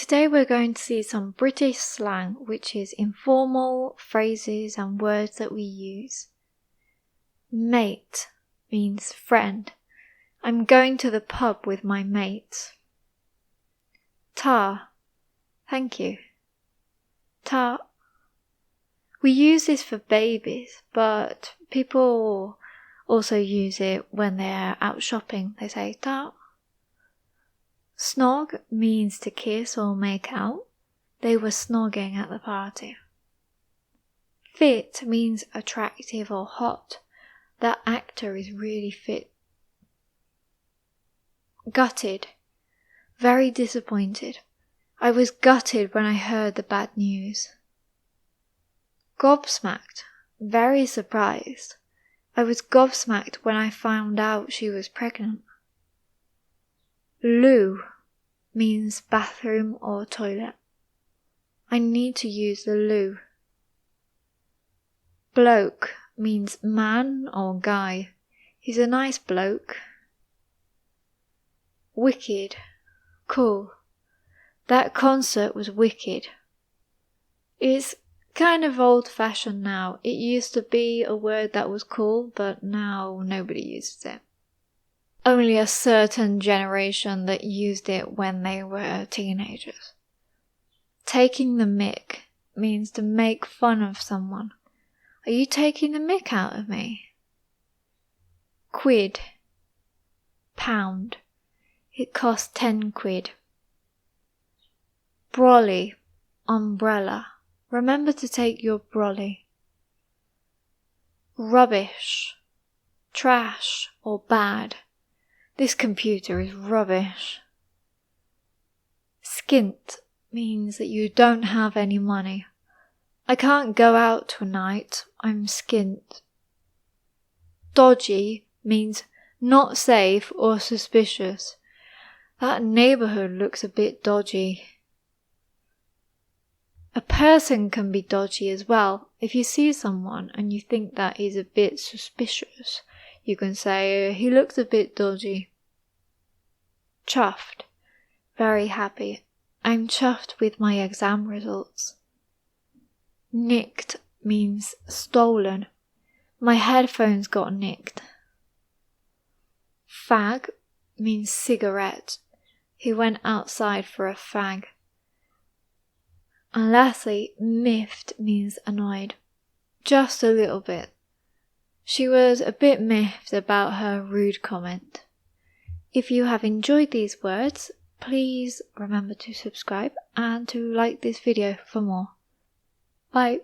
Today we're going to see some British slang, which is informal phrases and words that we use. Mate means friend. I'm going to the pub with my mates. Ta, thank you. Ta. We use this for babies, but people also use it when they're out shopping. They say ta. Snog means to kiss or make out. They were snogging at the party. Fit means attractive or hot. That actor is really fit. Gutted. Very disappointed. I was gutted when I heard the bad news. Gobsmacked. Very surprised. I was gobsmacked when I found out she was pregnant. Loo means bathroom or toilet. I need to use the loo. Bloke means man or guy. He's a nice bloke. Wicked. Cool. That concert was wicked. It's kind of old-fashioned now. It used to be a word that was cool, but now nobody uses it. Only a certain generation that used it when they were teenagers. Taking the mick means to make fun of someone. Are you taking the mick out of me? Quid. Pound. It cost 10 quid. Brolly. Umbrella. Remember to take your brolly. Rubbish. Trash or bad. This computer is rubbish. Skint means that you don't have any money. I can't go out tonight. I'm skint. Dodgy means not safe or suspicious. That neighborhood looks a bit dodgy. A person can be dodgy as well. If you see someone and you think that is a bit suspicious, you can say, he looks a bit dodgy. Chuffed. Very happy. I'm chuffed with my exam results. Nicked means stolen. My headphones got nicked. Fag means cigarette. He went outside for a fag. And lastly, miffed means annoyed. Just a little bit. She was a bit miffed about her rude comment. If you have enjoyed these words, please remember to subscribe and to like this video for more. Bye.